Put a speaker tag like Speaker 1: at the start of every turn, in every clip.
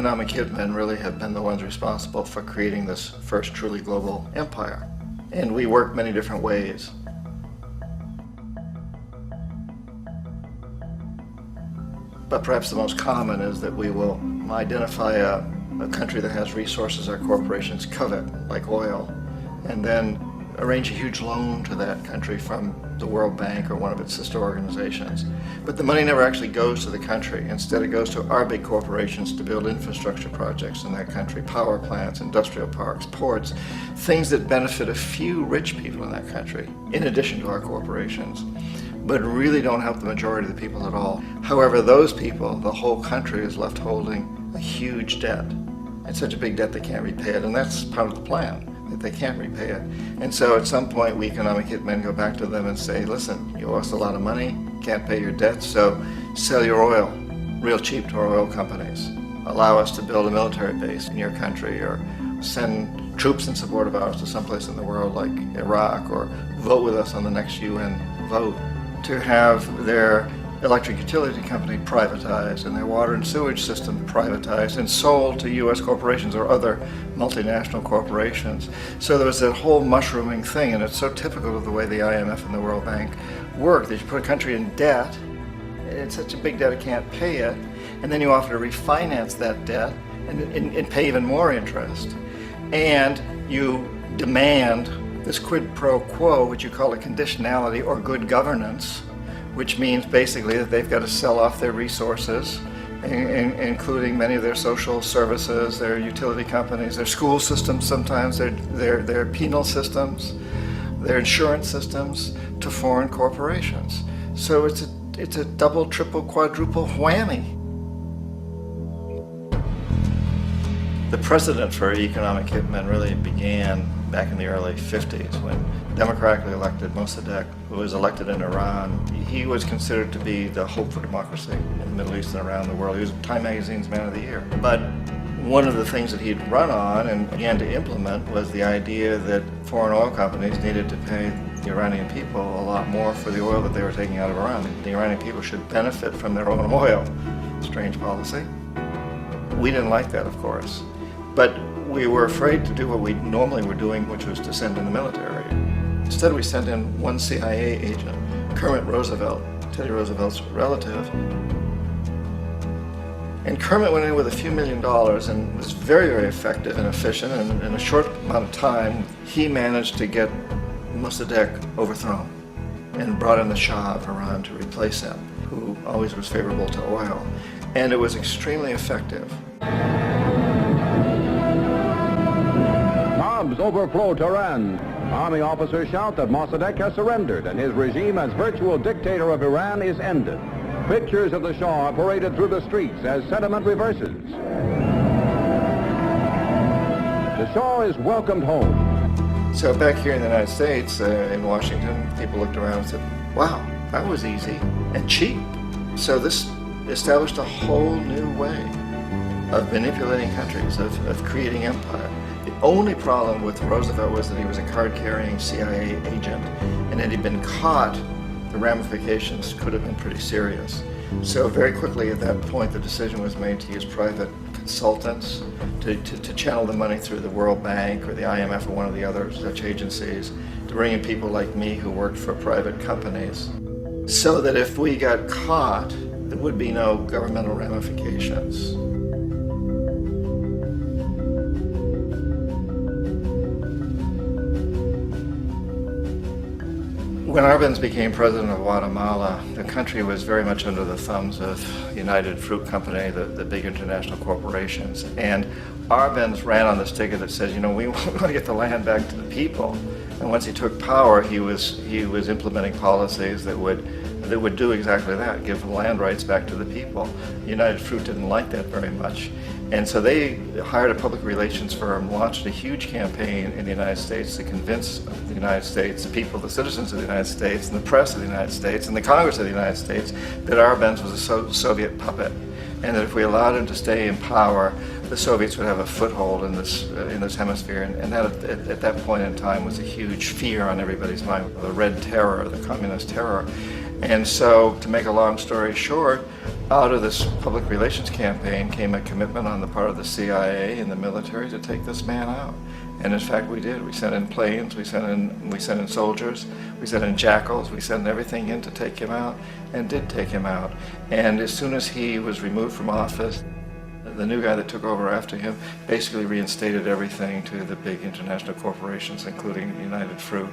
Speaker 1: economic hitmen really have been the ones responsible for creating this first truly global empire. And we work many different ways. But perhaps the most common is that we will identify a country that has resources our corporations covet, like oil, and then arrange a huge loan to that country from the World Bank or one of its sister organizations. But the money never actually goes to the country. Instead, it goes to our big corporations to build infrastructure projects in that country, power plants, industrial parks, ports, things that benefit a few rich people in that country, in addition to our corporations, but really don't help the majority of the people at all. However, those people, the whole country is left holding a huge debt. It's such a big debt they can't repay it, and that's part of the plan, that they can't repay it. And so at some point, we economic hitmen go back to them and say, listen, you owe us a lot of money, can't pay your debts, so sell your oil real cheap to our oil companies. Allow us to build a military base in your country, or send troops in support of ours to someplace in the world like Iraq, or vote with us on the next UN vote. To have their electric utility company privatized and their water and sewage system privatized and sold to U.S. corporations or other multinational corporations. So there was that whole mushrooming thing, and it's so typical of the way the IMF and the World Bank work, that you put a country in debt, it's such a big debt it can't pay it, and then you offer to refinance that debt and pay even more interest. And you demand this quid pro quo, which you call a conditionality or good governance, which means basically that they've got to sell off their resources, including many of their social services, their utility companies, their school systems sometimes, their penal systems, their insurance systems, to foreign corporations. So it's a double, triple, quadruple whammy. The precedent for economic hitmen really began back in the early 50s when democratically elected Mossadegh, who was elected in Iran, he was considered to be the hope for democracy in the Middle East and around the world. He was Time Magazine's Man of the Year. But one of the things that he'd run on and began to implement was the idea that foreign oil companies needed to pay the Iranian people a lot more for the oil that they were taking out of Iran. The Iranian people should benefit from their own oil. Strange policy. We didn't like that, of course. But we were afraid to do what we normally were doing, which was to send in the military. Instead, we sent in one CIA agent, Kermit Roosevelt, Teddy Roosevelt's relative. And Kermit went in with a few $1 million and was very, very effective and efficient. And in a short amount of time, he managed to get Mossadegh overthrown and brought in the Shah of Iran to replace him, who always was favorable to oil. And it was extremely effective.
Speaker 2: Bombs overflow Tehran. Army officers shout that Mossadegh has surrendered and his regime as virtual dictator of Iran is ended. Pictures of the Shah are paraded through the streets as sentiment reverses. The Shah is welcomed home.
Speaker 1: So back here in the United States, in Washington, people looked around and said, wow, that was easy and cheap. So this established a whole new way of manipulating countries, of creating empire. The only problem with Roosevelt was that he was a card-carrying CIA agent, and had he been caught, the ramifications could have been pretty serious. So very quickly at that point, the decision was made to use private consultants to channel the money through the World Bank or the IMF or one of the other such agencies, to bring in people like me who worked for private companies, so that if we got caught, there would be no governmental ramifications. When Arbenz became president of Guatemala, the country was very much under the thumbs of United Fruit Company, the big international corporations. And Arbenz ran on this ticket that says, you know, we want to get the land back to the people. And once he took power, he was implementing policies that would do exactly that, give the land rights back to the people. United Fruit didn't like that very much. And so they hired a public relations firm, launched a huge campaign in the United States to convince the United States people, the citizens of the United States, and the press of the United States, and the Congress of the United States, that Arbenz was a Soviet puppet, and that if we allowed him to stay in power, the Soviets would have a foothold in this hemisphere. And that at that point in time was a huge fear on everybody's mind, the Red Terror, the Communist terror. And so, to make a long story short, out of this public relations campaign came a commitment on the part of the CIA and the military to take this man out. And in fact, we did. We sent in planes, we sent in soldiers, we sent in jackals, we sent everything in to take him out, and did take him out. And as soon as he was removed from office, the new guy that took over after him basically reinstated everything to the big international corporations, including United Fruit.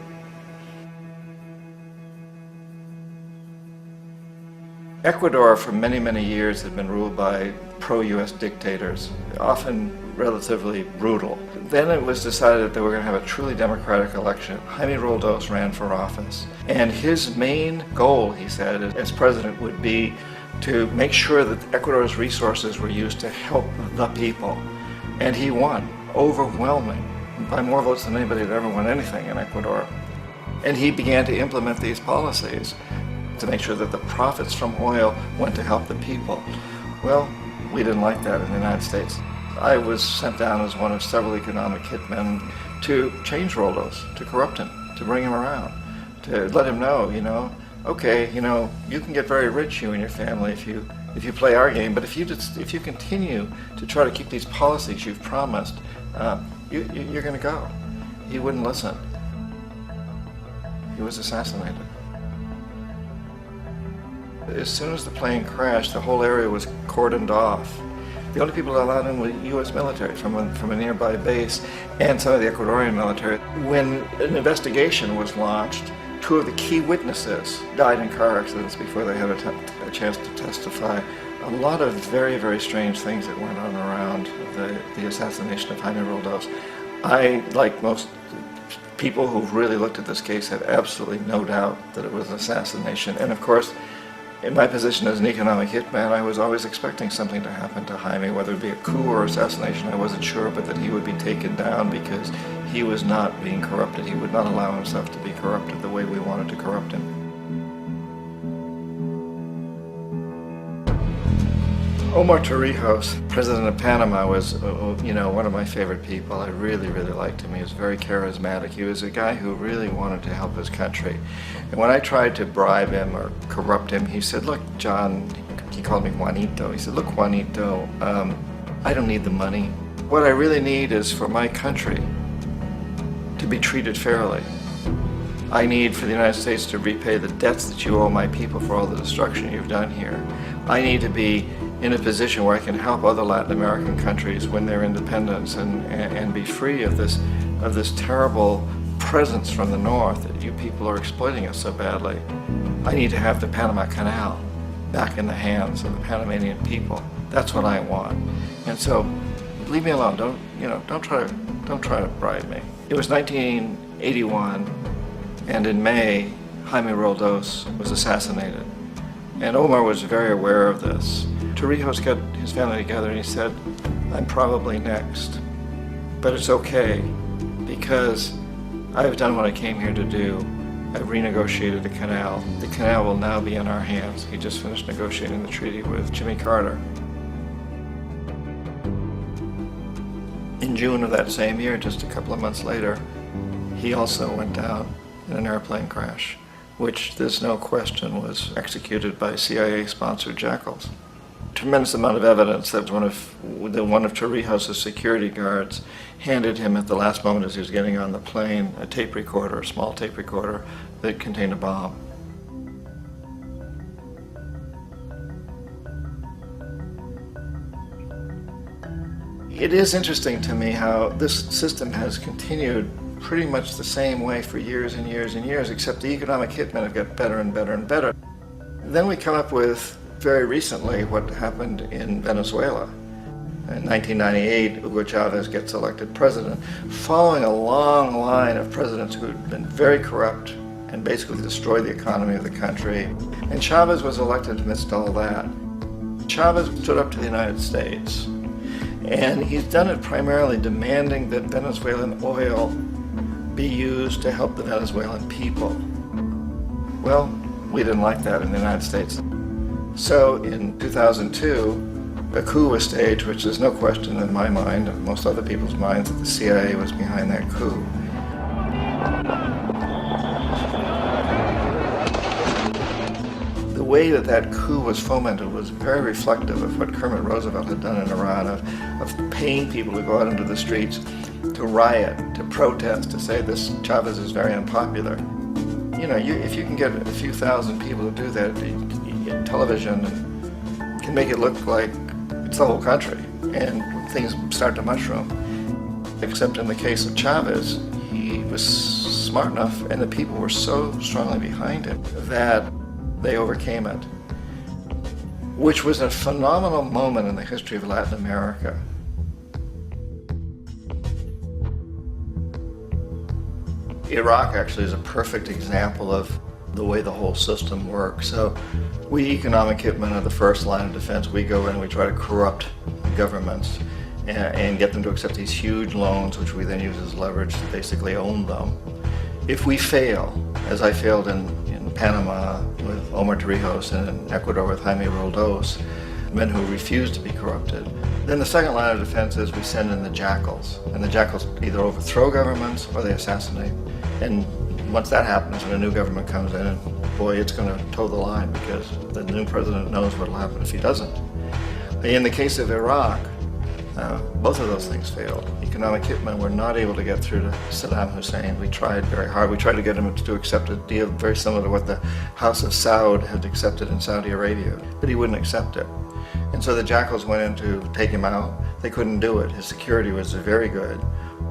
Speaker 1: Ecuador for many, many years had been ruled by pro-US dictators, often relatively brutal. Then it was decided that they were going to have a truly democratic election. Jaime Roldos ran for office, and his main goal, he said, as president would be to make sure that Ecuador's resources were used to help the people. And he won, overwhelming, by more votes than anybody had ever won anything in Ecuador. And he began to implement these policies to make sure that the profits from oil went to help the people. Well, we didn't like that in the United States. I was sent down as one of several economic hitmen to change Roldos, to corrupt him, to bring him around, to let him know, okay, you can get very rich, you and your family, if you play our game, but if you continue to try to keep these policies you've promised, you're going to go. He wouldn't listen. He was assassinated. As soon as the plane crashed, the whole area was cordoned off. The only people allowed in were U.S. military from a nearby base and some of the Ecuadorian military. When an investigation was launched, two of the key witnesses died in car accidents before they had a chance to testify. A lot of very, very strange things that went on around the assassination of Jaime Roldos. I, like most people who've really looked at this case, have absolutely no doubt that it was an assassination. And of course, in my position as an economic hitman, I was always expecting something to happen to Jaime, whether it be a coup or assassination, I wasn't sure, but that he would be taken down because he was not being corrupted. He would not allow himself to be corrupted the way we wanted to corrupt him. Omar Torrijos, president of Panama, was, one of my favorite people. I really, really liked him. He was very charismatic. He was a guy who really wanted to help his country. And when I tried to bribe him or corrupt him, he said, look, John, he called me Juanito. He said, look, Juanito, I don't need the money. What I really need is for my country to be treated fairly. I need for the United States to repay the debts that you owe my people for all the destruction you've done here. I need to be in a position where I can help other Latin American countries win their independence and be free of this terrible presence from the north that you people are exploiting us so badly. I need to have the Panama Canal back in the hands of the Panamanian people. That's what I want. And so, leave me alone. Don't try to bribe me. It was 1981, and in May, Jaime Roldos was assassinated. And Omar was very aware of this. Torrijos got his family together and he said, I'm probably next, but it's okay because I've done what I came here to do. I've renegotiated the canal. The canal will now be in our hands. He just finished negotiating the treaty with Jimmy Carter. In June of that same year, just a couple of months later, he also went down in an airplane crash, which there's no question was executed by CIA-sponsored jackals. Tremendous amount of evidence that one of Torrijos' security guards handed him at the last moment as he was getting on the plane a tape recorder, a small tape recorder that contained a bomb. It is interesting to me how this system has continued pretty much the same way for years and years and years, except the economic hitmen have got better and better and better. Then we come up with, very recently, what happened in Venezuela. In 1998, Hugo Chavez gets elected president, following a long line of presidents who had been very corrupt and basically destroyed the economy of the country. And Chavez was elected amidst all that. Chavez stood up to the United States, and he's done it primarily demanding that Venezuelan oil be used to help the Venezuelan people. Well, we didn't like that in the United States. So in 2002, a coup was staged, which there's no question in my mind, and most other people's minds, that the CIA was behind that coup. way that that coup was fomented was very reflective of what Kermit Roosevelt had done in Iran, of paying people to go out into the streets, to riot, to protest, to say this Chavez is very unpopular. You know, if you can get a few thousand people to do that, television can make it look like it's the whole country, and things start to mushroom. Except in the case of Chavez, he was smart enough, and the people were so strongly behind him that they overcame it, which was a phenomenal moment in the history of Latin America. Iraq actually is a perfect example of the way the whole system works. So we economic hitmen are the first line of defense. We go in and we try to corrupt governments and get them to accept these huge loans, which we then use as leverage to basically own them. If we fail, as I failed in Panama with Omar Torrijos and in Ecuador with Jaime Roldos, men who refuse to be corrupted, then the second line of defense is we send in the jackals. And the jackals either overthrow governments or they assassinate. And once that happens, when a new government comes in, boy, it's going to toe the line, because the new president knows what will happen if he doesn't. In the case of Iraq, both of those things failed. Economic hitmen were not able to get through to Saddam Hussein. We tried very hard. We tried to get him to accept a deal very similar to what the House of Saud had accepted in Saudi Arabia, but he wouldn't accept it. And so the jackals went in to take him out. They couldn't do it. His security was very good.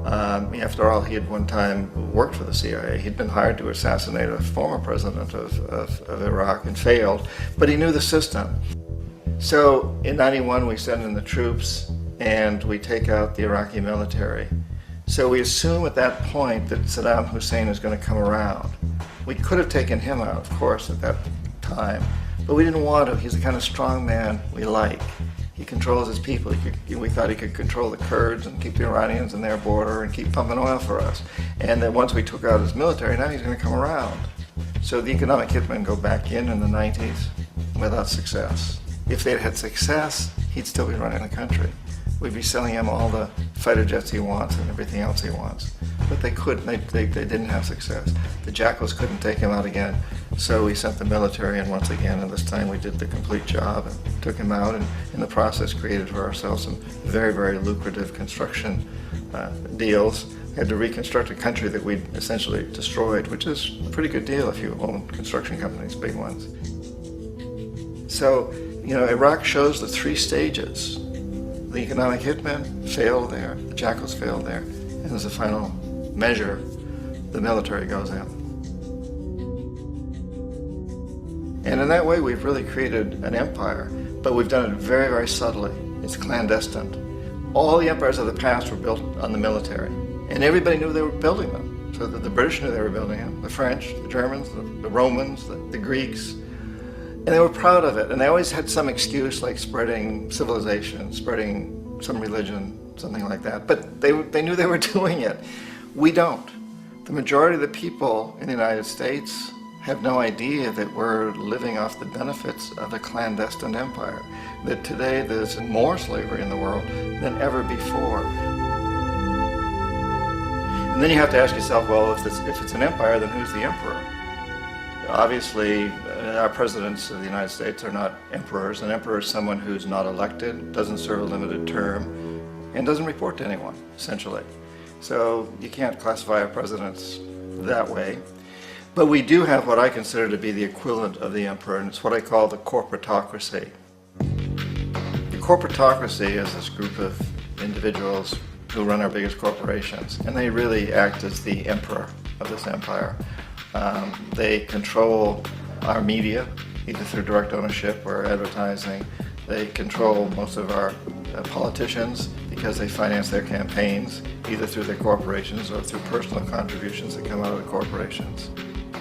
Speaker 1: After all, he had one time worked for the CIA. He'd been hired to assassinate a former president of Iraq and failed, but he knew the system. So in '91, we send in the troops and we take out the Iraqi military. So we assume at that point that Saddam Hussein is going to come around. We could have taken him out, of course, at that time, but we didn't want to. He's the kind of strong man we like. He controls his people. We thought he could control the Kurds and keep the Iranians in their border and keep pumping oil for us. And that once we took out his military, now he's going to come around. So the economic hitmen go back in the 90s without success. If they'd had success, he'd still be running the country. We'd be selling him all the fighter jets he wants and everything else he wants. But they couldn't, they didn't have success. The jackals couldn't take him out again, so we sent the military in once again, and this time we did the complete job and took him out, and in the process created for ourselves some very, very lucrative construction deals. We had to reconstruct a country that we'd essentially destroyed, which is a pretty good deal if you own construction companies, big ones. So, you know, Iraq shows the three stages. The economic hitmen failed there, the jackals failed there, and as a final measure, the military goes in. And in that way, we've really created an empire, but we've done it very, very subtly. It's clandestine. All the empires of the past were built on the military, and everybody knew they were building them. So that the British knew they were building them, the French, the Germans, the Romans, the Greeks. And they were proud of it, and they always had some excuse, like spreading civilization, spreading some religion, something like that. But they knew they were doing it. We don't. The majority of the people in the United States have no idea that we're living off the benefits of a clandestine empire, that today there's more slavery in the world than ever before. And then you have to ask yourself, well, if it's an empire, then who's the emperor? Obviously, our presidents of the United States are not emperors. An emperor is someone who's not elected, doesn't serve a limited term, and doesn't report to anyone, essentially. So you can't classify our presidents that way. But we do have what I consider to be the equivalent of the emperor, and it's what I call the corporatocracy. The corporatocracy is this group of individuals who run our biggest corporations, and they really act as the emperor of this empire. They control our media, either through direct ownership or advertising. They control most of our politicians because they finance their campaigns, either through their corporations or through personal contributions that come out of the corporations.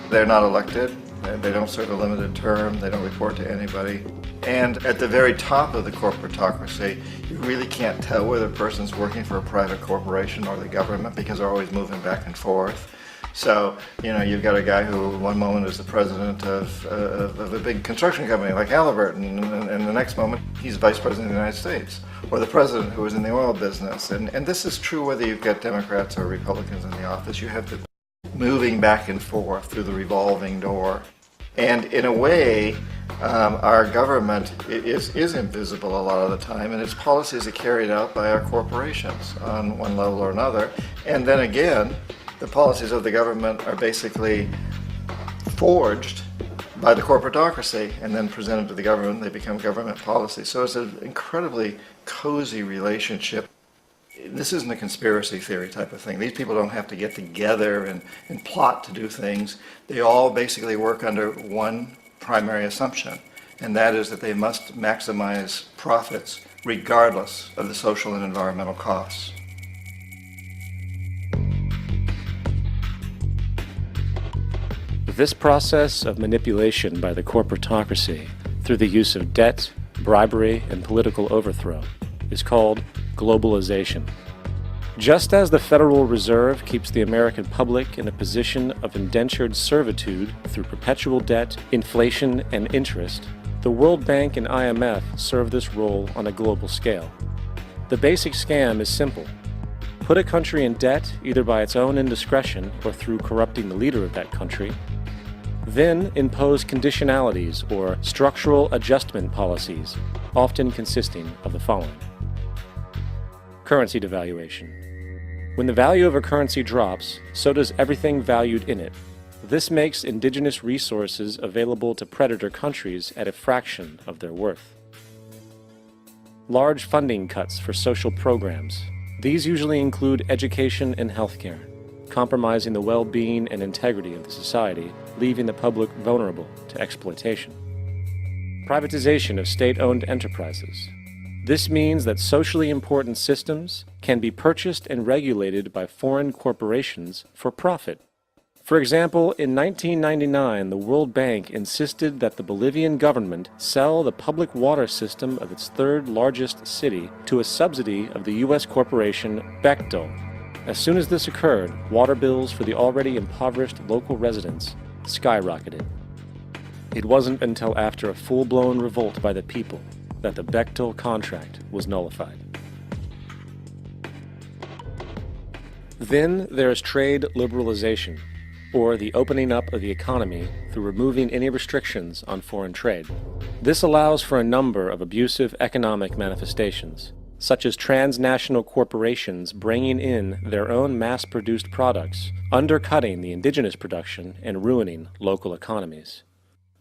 Speaker 1: They're not elected, they don't serve a limited term, they don't report to anybody. And at the very top of the corporatocracy, you really can't tell whether a person's working for a private corporation or the government because they're always moving back and forth. So, you know, you've got a guy who one moment is the president of a big construction company like Halliburton, and the next moment he's vice president of the United States, or the president who is in the oil business. And this is true whether you've got Democrats or Republicans in the office. You have the moving back and forth through the revolving door. And in a way, Our government is invisible a lot of the time, and its policies are carried out by our corporations on one level or another. And then again, the policies of the government are basically forged by the corporatocracy and then presented to the government. They become government policy. So it's an incredibly cozy relationship. This isn't a conspiracy theory type of thing. These people don't have to get together and plot to do things. They all basically work under one primary assumption, and that is that they must maximize profits regardless of the social and environmental costs.
Speaker 3: This process of manipulation by the corporatocracy through the use of debt, bribery, and political overthrow is called globalization. Just as the Federal Reserve keeps the American public in a position of indentured servitude through perpetual debt, inflation, and interest, the World Bank and IMF serve this role on a global scale. The basic scam is simple. Put a country in debt either by its own indiscretion or through corrupting the leader of that country, then impose conditionalities or structural adjustment policies, often consisting of the following. Currency devaluation. When the value of a currency drops, so does everything valued in it. This makes indigenous resources available to predator countries at a fraction of their worth. Large funding cuts for social programs. These usually include education and healthcare, compromising the well-being and integrity of the society, leaving the public vulnerable to exploitation. Privatization of state-owned enterprises. This means that socially important systems can be purchased and regulated by foreign corporations for profit. For example, in 1999, the World Bank insisted that the Bolivian government sell the public water system of its third largest city to a subsidy of the U.S. corporation Bechtel. As soon as this occurred, water bills for the already impoverished local residents skyrocketed. It wasn't until after a full-blown revolt by the people that the Bechtel contract was nullified. Then there is trade liberalization, or the opening up of the economy through removing any restrictions on foreign trade. This allows for a number of abusive economic manifestations, such as transnational corporations bringing in their own mass-produced products, undercutting the indigenous production and ruining local economies.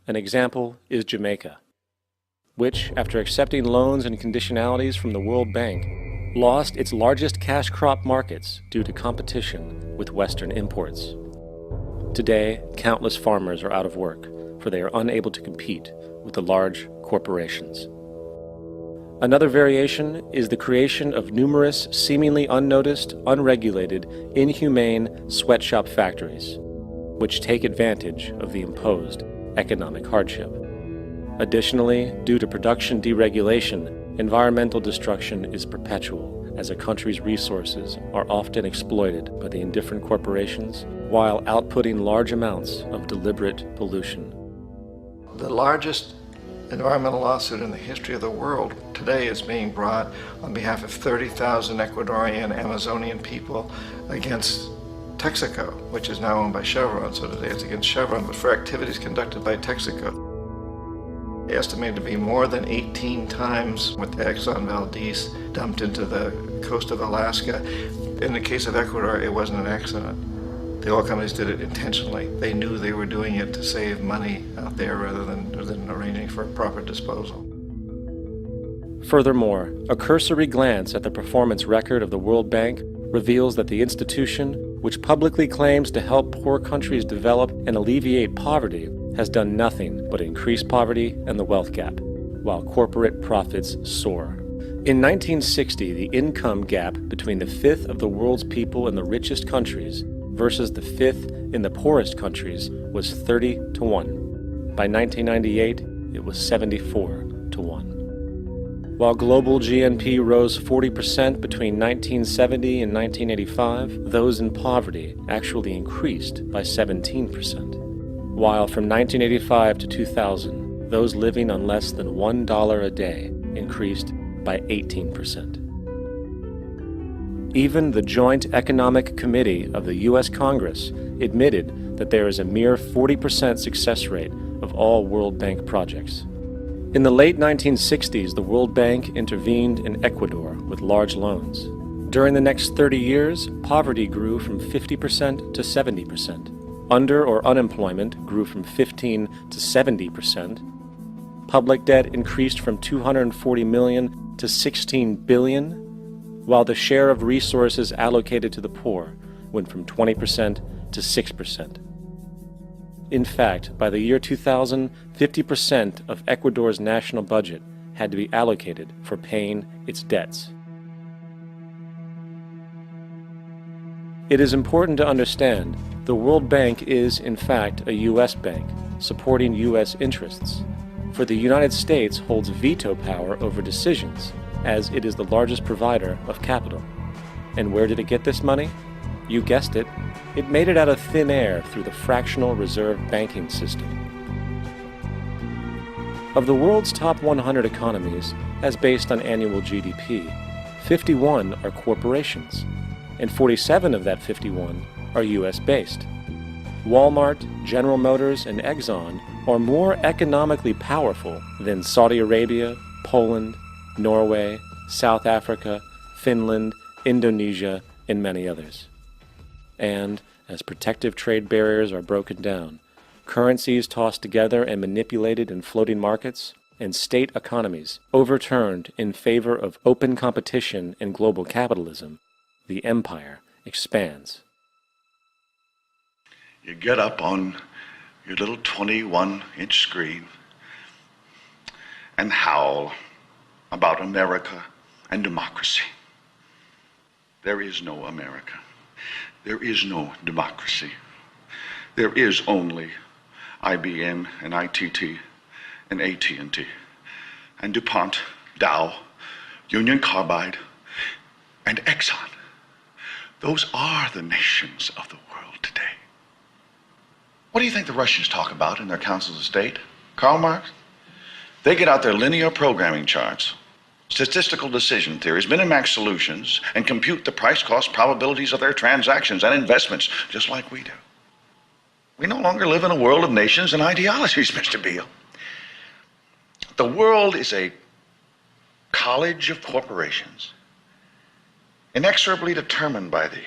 Speaker 3: An example is Jamaica, which, after accepting loans and conditionalities from the World Bank, lost its largest cash crop markets due to competition with Western imports. Today, countless farmers are out of work, for they are unable to compete with the large corporations. Another variation is the creation of numerous seemingly unnoticed, unregulated, inhumane sweatshop factories, which take advantage of the imposed economic hardship. Additionally, due to production deregulation, environmental destruction is perpetual, as a country's resources are often exploited by the indifferent corporations while outputting large amounts of deliberate pollution.
Speaker 1: The largest environmental lawsuit in the history of the world today is being brought on behalf of 30,000 Ecuadorian Amazonian people against Texaco, which is now owned by Chevron. So today it's against Chevron, but for activities conducted by Texaco. Estimated to be more than 18 times what the Exxon Valdez dumped into the coast of Alaska. In the case of Ecuador, it wasn't an accident. The oil companies did it intentionally. They knew they were doing it to save money out there rather than arranging for proper disposal.
Speaker 3: Furthermore, a cursory glance at the performance record of the World Bank reveals that the institution, which publicly claims to help poor countries develop and alleviate poverty, has done nothing but increase poverty and the wealth gap, while corporate profits soar. In 1960, the income gap between the fifth of the world's people in the richest countries versus the fifth in the poorest countries was 30 to 1. By 1998, it was 74 to 1. While global GNP rose 40% between 1970 and 1985, those in poverty actually increased by 17%. While from 1985 to 2000, those living on less than $1 a day increased by 18%. Even the Joint Economic Committee of the U.S. Congress admitted that there is a mere 40% success rate of all World Bank projects. In the late 1960s, the World Bank intervened in Ecuador with large loans. During the next 30 years, poverty grew from 50% to 70%. Under or unemployment grew from 15 to 70%. Public debt increased from 240 million to 16 billion, while the share of resources allocated to the poor went from 20% to 6%. In fact, by the year 2000, 50% of Ecuador's national budget had to be allocated for paying its debts. It is important to understand the World Bank is, in fact, a U.S. bank, supporting U.S. interests. For the United States holds veto power over decisions, as it is the largest provider of capital. And where did it get this money? You guessed it, it made it out of thin air through the fractional reserve banking system. Of the world's top 100 economies, as based on annual GDP, 51 are corporations, and 47 of that 51 are U.S.-based. Walmart, General Motors, and Exxon are more economically powerful than Saudi Arabia, Poland, Norway, South Africa, Finland, Indonesia, and many others. And, as protective trade barriers are broken down, currencies tossed together and manipulated in floating markets, and state economies overturned in favor of open competition and global capitalism, the empire expands.
Speaker 4: You get up on your little 21-inch screen and howl about America and democracy. There is no America. There is no democracy. There is only IBM and ITT and AT&T and DuPont, Dow, Union Carbide, and Exxon. Those are the nations of the world today. What do you think the Russians talk about in their councils of state? Karl Marx? They get out their linear programming charts, statistical decision theories, Minimax solutions, and compute the price-cost probabilities of their transactions and investments, just like we do. We no longer live in a world of nations and ideologies, Mr. Beale. The world is a college of corporations, inexorably determined by the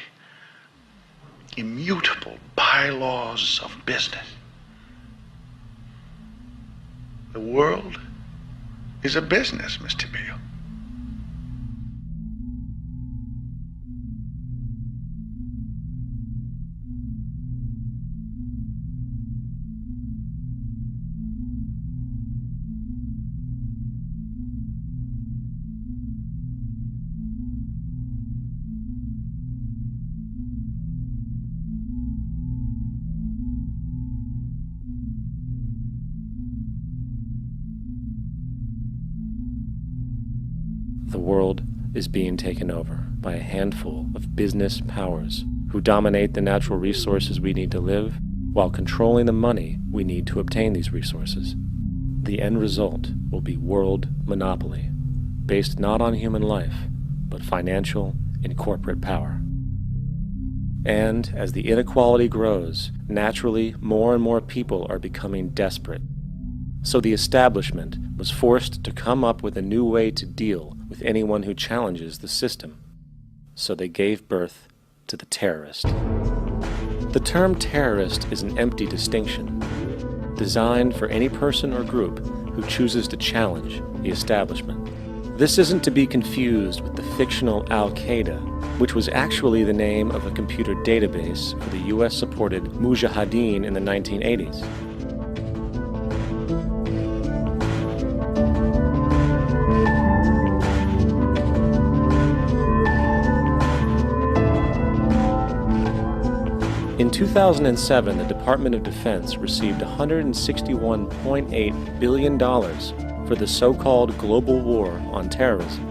Speaker 4: immutable bylaws of business. The world is a business, Mr. Beale.
Speaker 3: The world is being taken over by a handful of business powers who dominate the natural resources we need to live while controlling the money we need to obtain these resources. The end result will be world monopoly, based not on human life, but financial and corporate power. And as the inequality grows, naturally more and more people are becoming desperate. So the establishment was forced to come up with a new way to deal with anyone who challenges the system. So they gave birth to the terrorist. The term terrorist is an empty distinction, designed for any person or group who chooses to challenge the establishment. This isn't to be confused with the fictional Al-Qaeda, which was actually the name of a computer database for the US-supported Mujahideen in the 1980s. In 2007, the Department of Defense received $161.8 billion for the so-called global war on terrorism.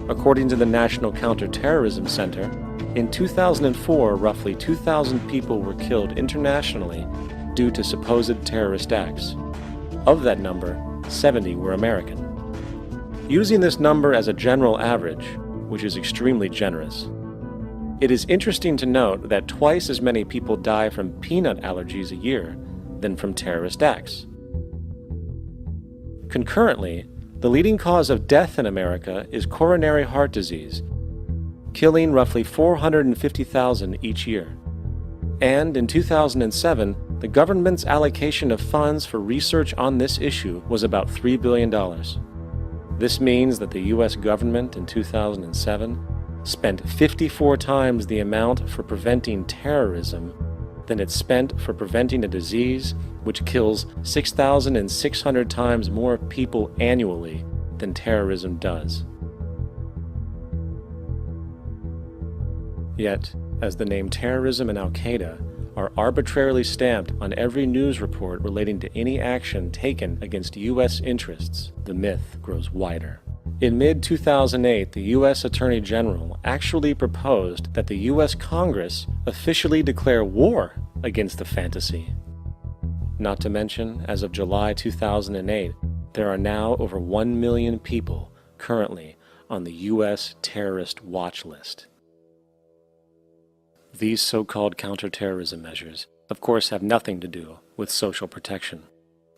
Speaker 3: According to the National Counterterrorism Center, in 2004, roughly 2,000 people were killed internationally due to supposed terrorist acts. Of that number, 70 were American. Using this number as a general average, which is extremely generous, it is interesting to note that twice as many people die from peanut allergies a year than from terrorist acts. Concurrently, the leading cause of death in America is coronary heart disease, killing roughly 450,000 each year. And in 2007, the government's allocation of funds for research on this issue was about $3 billion. This means that the U.S. government in 2007 spent 54 times the amount for preventing terrorism than it spent for preventing a disease which kills 6,600 times more people annually than terrorism does. Yet, as the name terrorism and Al-Qaeda are arbitrarily stamped on every news report relating to any action taken against U.S. interests, the myth grows wider. In mid-2008, the U.S. Attorney General actually proposed that the U.S. Congress officially declare war against the fantasy. Not to mention, as of July 2008, there are now over 1 million people currently on the U.S. terrorist watch list. These so-called counterterrorism measures, of course, have nothing to do with social protection,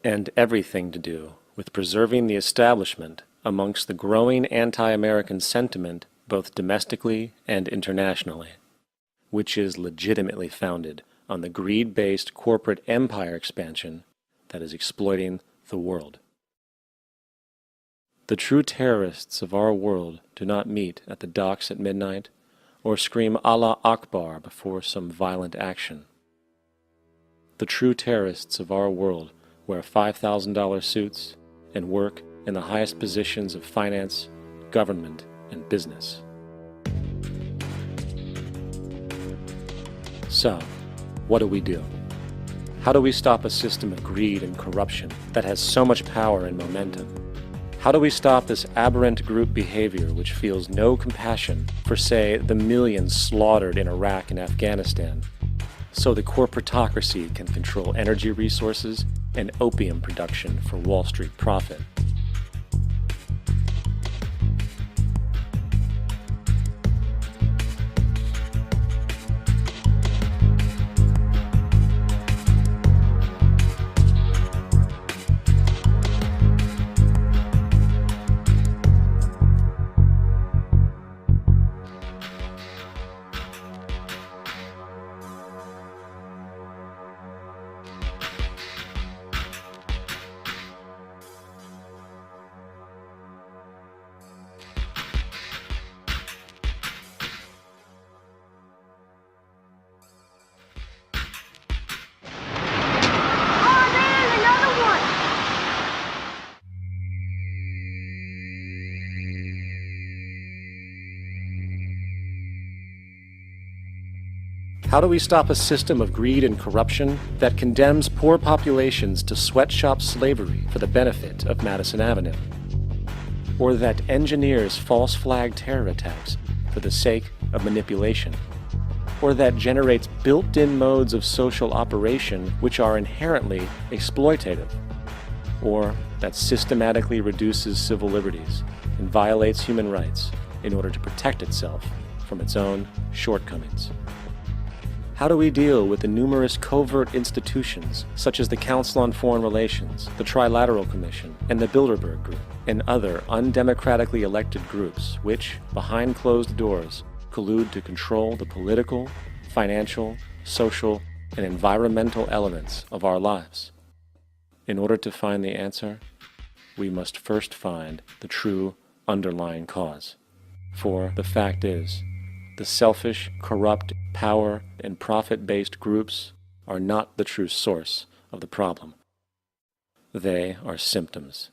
Speaker 3: and everything to do with preserving the establishment amongst the growing anti-American sentiment both domestically and internationally, which is legitimately founded on the greed-based corporate empire expansion that is exploiting the world. The true terrorists of our world do not meet at the docks at midnight or scream Allah Akbar before some violent action. The true terrorists of our world wear $5,000 suits and work in the highest positions of finance, government, and business. So, what do? How do we stop a system of greed and corruption that has so much power and momentum? How do we stop this aberrant group behavior which feels no compassion for, say, the millions slaughtered in Iraq and Afghanistan, so the corporatocracy can control energy resources and opium production for Wall Street profit? How do we stop a system of greed and corruption that condemns poor populations to sweatshop slavery for the benefit of Madison Avenue? Or that engineers false flag terror attacks for the sake of manipulation? Or that generates built-in modes of social operation which are inherently exploitative? Or that systematically reduces civil liberties and violates human rights in order to protect itself from its own shortcomings? How do we deal with the numerous covert institutions, such as the Council on Foreign Relations, the Trilateral Commission, and the Bilderberg Group, and other undemocratically elected groups which, behind closed doors, collude to control the political, financial, social, and environmental elements of our lives? In order to find the answer, we must first find the true underlying cause. For the fact is, the selfish, corrupt, power, and profit-based groups are not the true source of the problem. They are symptoms.